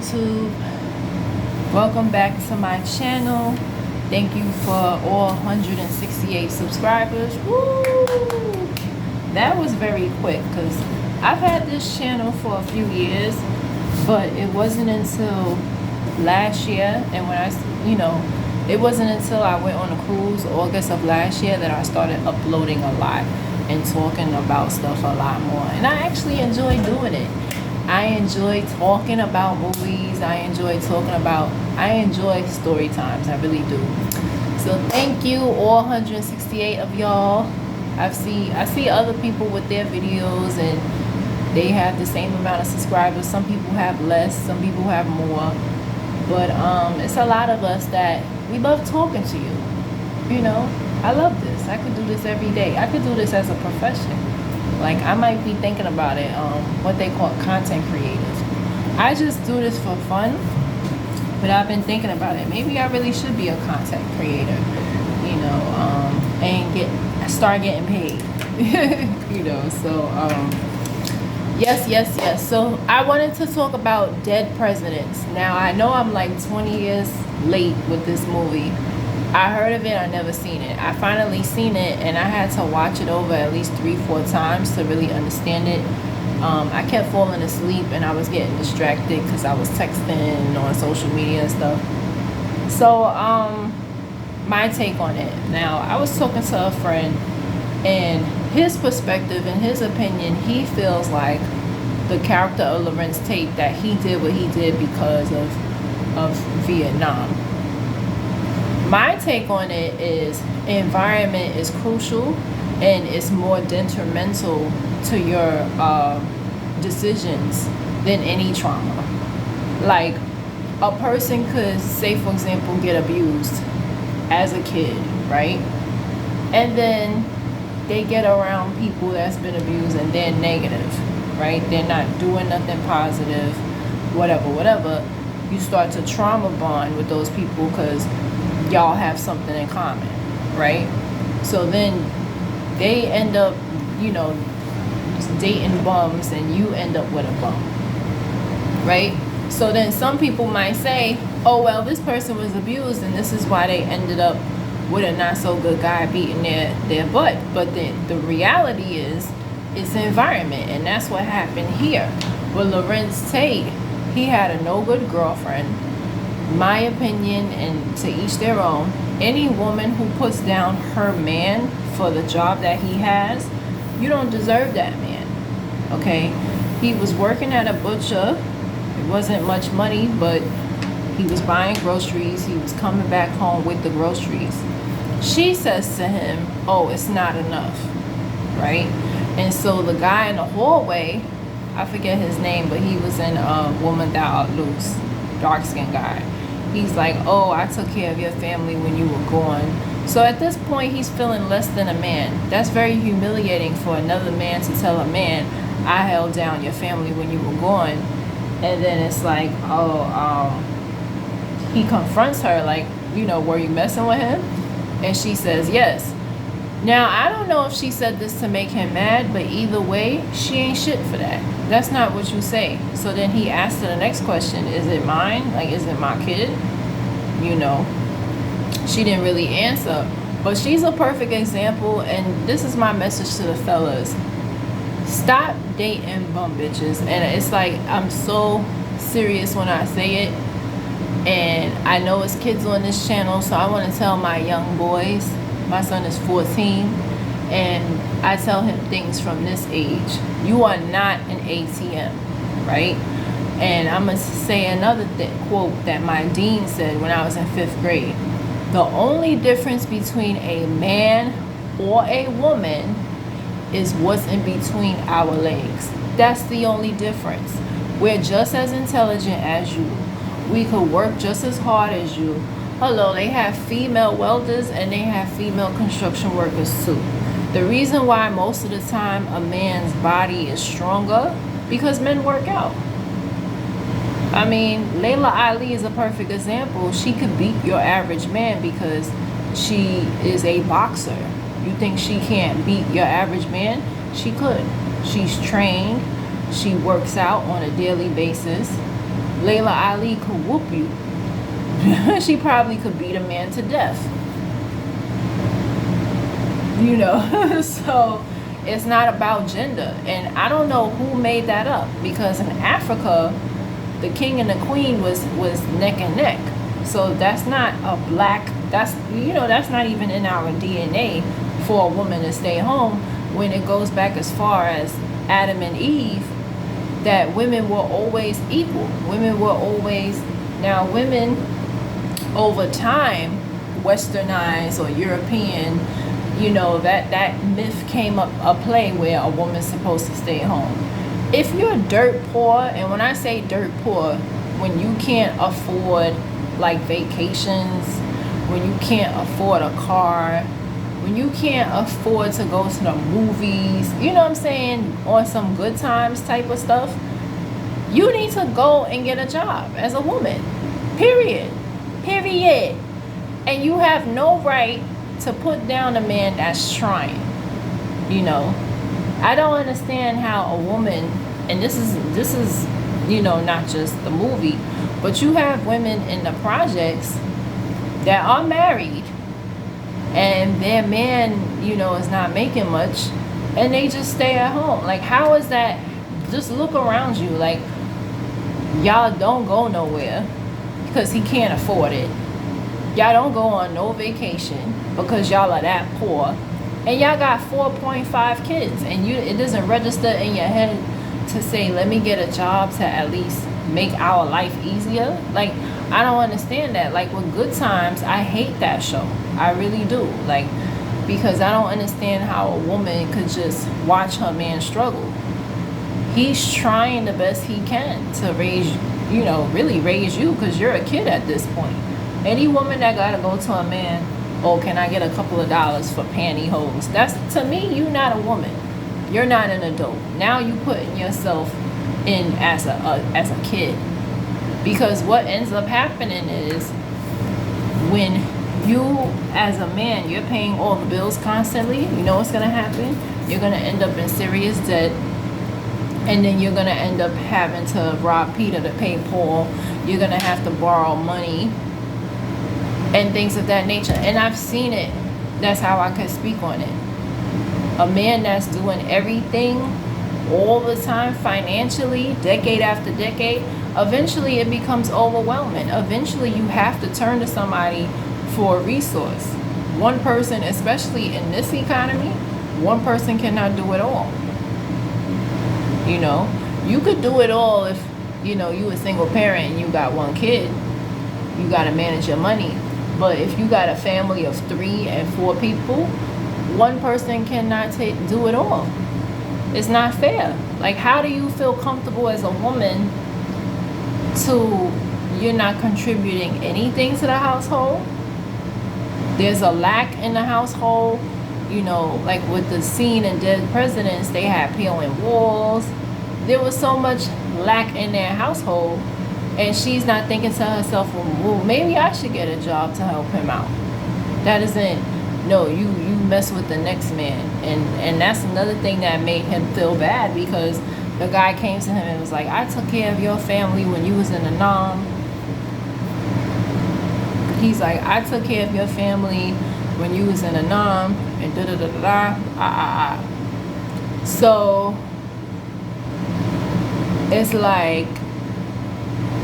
YouTube. Welcome back to my channel. Thank you for all 168 subscribers. Woo! That was very quick because I've had this channel for a few years, but it wasn't until last year, and it wasn't until I went on a cruise August of last year that I started uploading a lot and talking about stuff a lot more. And I actually enjoy doing it. I enjoy talking about movies. I enjoy story times. I really do. So thank you, all 168 of y'all. I see other people with their videos and they have the same amount of subscribers. Some people have less, some people have more. But it's a lot of us that we love talking to you. You know, I love this. I could do this every day. I could do this as a profession. Like, I might be thinking about it, what they call content creators. I just do this for fun, but I've been thinking about it. Maybe I really should be a content creator, and start getting paid. Yes. So I wanted to talk about dead presidents. Now, I know I'm like 20 years late with this movie. I heard of it, I never seen it. I finally seen it, and I had to watch it over at least 3-4 times to really understand it. I kept falling asleep and I was getting distracted because I was texting on social media and stuff. So my take on it. Now, I was talking to a friend, and his perspective and his opinion, he feels like the character of Larenz Tate, that he did what he did because of Vietnam. My take on it is environment is crucial, and it's more detrimental to your decisions than any trauma. Like, a person could, say for example, get abused as a kid, right? And then they get around people that's been abused and they're negative, right? They're not doing nothing positive, whatever. You start to trauma bond with those people because y'all have something in common, right? So then they end up, dating bums, and you end up with a bum, right? So then some people might say, oh, well, this person was abused and this is why they ended up with a not so good guy beating their butt. But then the reality is, it's the environment, and that's what happened here. With Larenz Tate, he had a no good girlfriend. My opinion, and to each their own, any woman who puts down her man for the job that he has, you don't deserve that man, okay? He was working at a butcher. It wasn't much money, but he was buying groceries. He was coming back home with the groceries. She says to him, oh, it's not enough, right? And so the guy in the hallway, I forget his name, but he was in Woman Thou Art Loose, dark-skinned guy. He's like, oh, I took care of your family when you were gone. So at this point, he's feeling less than a man. That's very humiliating for another man to tell a man, I held down your family when you were gone. And then it's like, he confronts her like, were you messing with him? And she says, yes. Now, I don't know if she said this to make him mad, but either way, she ain't shit for that. That's not what you say. So then he asked her the next question, is it mine? Like, is it my kid? She didn't really answer. But she's a perfect example, and this is my message to the fellas. Stop dating bum bitches. And it's like, I'm so serious when I say it. And I know it's kids on this channel, so I want to tell my young boys. My son is 14, and I tell him things from this age. You are not an ATM, right? And I'm going to say another quote that my dean said when I was in 5th grade. The only difference between a man or a woman is what's in between our legs. That's the only difference. We're just as intelligent as you. We could work just as hard as you. Hello, they have female welders and they have female construction workers too. The reason why most of the time a man's body is stronger, because men work out. I mean, Layla Ali is a perfect example. She could beat your average man because she is a boxer. You think she can't beat your average man? She could. She's trained. She works out on a daily basis. Layla Ali could whoop you. She probably could beat a man to death. You know, so it's not about gender. And I don't know who made that up, because in Africa, the king and the queen was neck and neck. So that's not a black, that's, you know, that's not even in our DNA for a woman to stay home, when it goes back as far as Adam and Eve, that women were always equal. Women were always, now women over time, westernized or European, you know, that myth came up a play where a woman's supposed to stay home. If you're dirt poor, and when I say dirt poor, when you can't afford like vacations, when you can't afford a car, when you can't afford to go to the movies, you know what I'm saying, on some good times type of stuff, you need to go and get a job as a woman. Period. And you have no right to put down a man that's trying. You know, I don't understand how a woman, and this is you know, not just the movie, but you have women in the projects that are married and their man, you know, is not making much, and they just stay at home. Like, how is that? Just look around you. Like, y'all don't go nowhere because he can't afford it. Y'all don't go on no vacation because y'all are that poor. And y'all got 4.5 kids, and it doesn't register in your head to say, let me get a job to at least make our life easier. Like, I don't understand that. Like, with Good Times, I hate that show. I really do. Like, because I don't understand how a woman could just watch her man struggle. He's trying the best he can to raise, you know, really raise you, because you're a kid at this point. Any woman that gotta go to a man, oh, can I get a couple of dollars for pantyhose? That's, to me, you're not a woman. You're not an adult. Now you putting yourself in as a kid. Because what ends up happening is, when you as a man, you're paying all the bills constantly, you know what's gonna happen? You're gonna end up in serious debt, and then you're gonna end up having to rob Peter to pay Paul. You're gonna have to borrow money and things of that nature. And I've seen it. That's how I could speak on it. A man that's doing everything all the time financially, decade after decade, eventually it becomes overwhelming. Eventually you have to turn to somebody for a resource. One person, especially in this economy, one person cannot do it all. You know, you could do it all if, you know, you a single parent and you got one kid. You got to manage your money. But if you got a family of 3 and 4 people, one person cannot do it all. It's not fair. Like, how do you feel comfortable as a woman to, you're not contributing anything to the household? There's a lack in the household. You know, like with the scene in Dead Presidents, they had peeling walls. There was so much lack in their household. And she's not thinking to herself, well, maybe I should get a job to help him out. That isn't, no, you mess with the next man. And that's another thing that made him feel bad, because the guy came to him and was like, I took care of your family when you was in the Nam. He's like, I took care of your family when you was in the Nam, and da-da-da-da-da, So, it's like,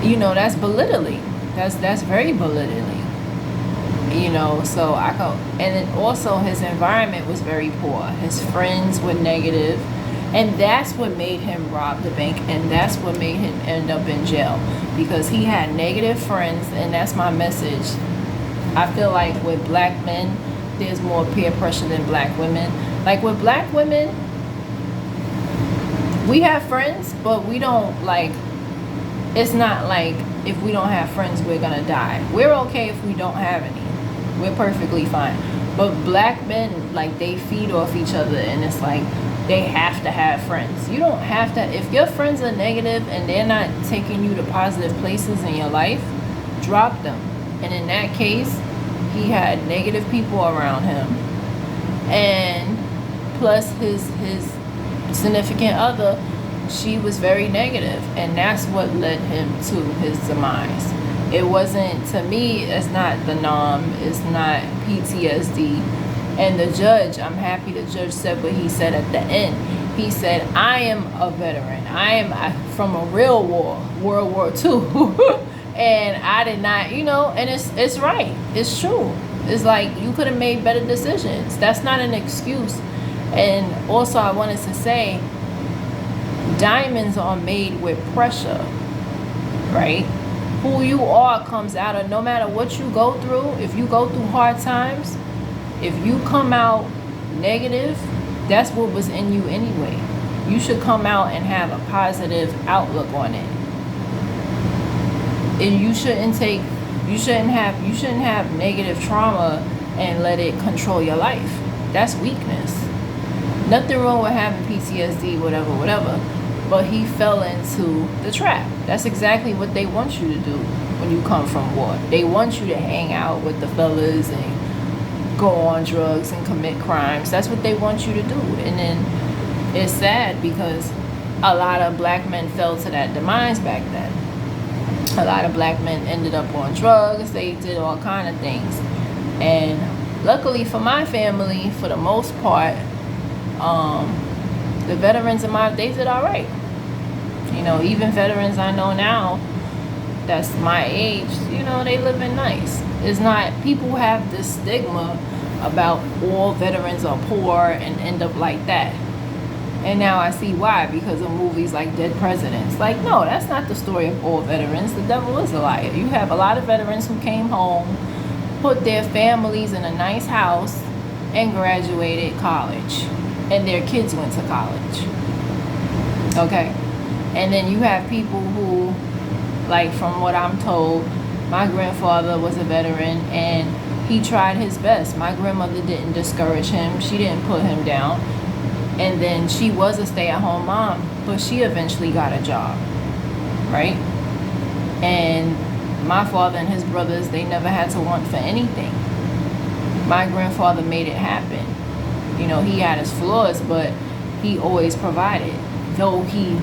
you know, that's belittling. That's very belittling. You know, so I go, and then also his environment was very poor. His friends were negative, and that's what made him rob the bank, and that's what made him end up in jail, because he had negative friends. And that's my message. I feel like with black men, there's more peer pressure than black women. Like with black women, we have friends, but we don't, like, it's not like if we don't have friends, we're gonna die. We're okay if we don't have any. We're perfectly fine. But black men, like, they feed off each other, and it's like they have to have friends. You don't have to. If your friends are negative and they're not taking you to positive places in your life, drop them. And in that case, he had negative people around him, and plus his significant other she was very negative, and that's what led him to his demise. It wasn't, to me, it's not the norm, it's not PTSD. And the judge, I'm happy the judge said what he said at the end. He said, I am a veteran. I am from a real war, World War II. And I did not, and it's right. It's true. It's like, you could have made better decisions. That's not an excuse. And also, I wanted to say, diamonds are made with pressure, right? Who you are comes out of, no matter what you go through. If you go through hard times, if you come out negative, that's what was in you anyway. You should come out and have a positive outlook on it. And you shouldn't have negative trauma and let it control your life. That's weakness. Nothing wrong with having PTSD, whatever. But he fell into the trap. That's exactly what they want you to do when you come from war. They want you to hang out with the fellas and go on drugs and commit crimes. That's what they want you to do. And then it's sad because a lot of black men fell to that demise back then. A lot of black men ended up on drugs. They did all kind of things. And luckily for my family, for the most part, the veterans they did all right. Even veterans I know now that's my age, they living nice. It's not, people have this stigma about all veterans are poor and end up like that. And now I see why, because of movies like Dead Presidents. Like, no, that's not the story of all veterans. The devil is a liar. You have a lot of veterans who came home, put their families in a nice house, and graduated college. And their kids went to college. Okay? And then you have people who, like from what I'm told, my grandfather was a veteran and he tried his best. My grandmother didn't discourage him. She didn't put him down. And then she was a stay-at-home mom, but she eventually got a job, right? And my father and his brothers, they never had to want for anything. My grandfather made it happen. He had his flaws, but he always provided. Though he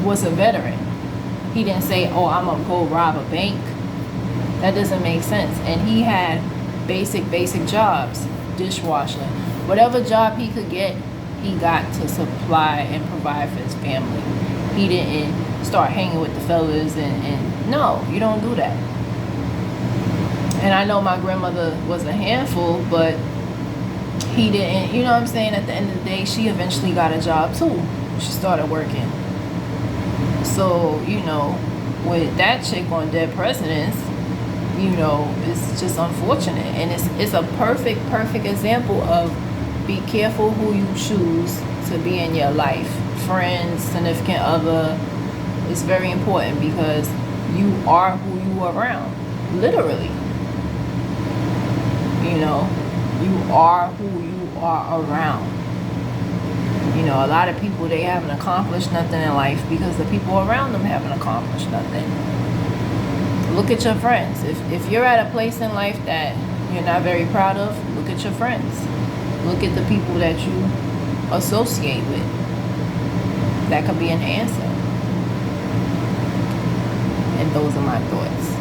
was a veteran, he didn't say, oh, I'm gonna go rob a bank. That doesn't make sense. And he had basic jobs, dishwashing, whatever job he could get, he got to supply and provide for his family. He didn't start hanging with the fellas and no, you don't do that. And I know my grandmother was a handful, but he didn't, you know what I'm saying? At the end of the day, she eventually got a job too. She started working. So, with that chick on Dead Presidents, it's just unfortunate. And it's a perfect example of be careful who you choose to be in your life. Friends, significant other. It's very important because you are who you are around. Literally. You are who you are around. A lot of people, they haven't accomplished nothing in life because the people around them haven't accomplished nothing. Look at your friends. If you're at a place in life that you're not very proud of, look at your friends. Look at the people that you associate with. That could be an answer. And those are my thoughts.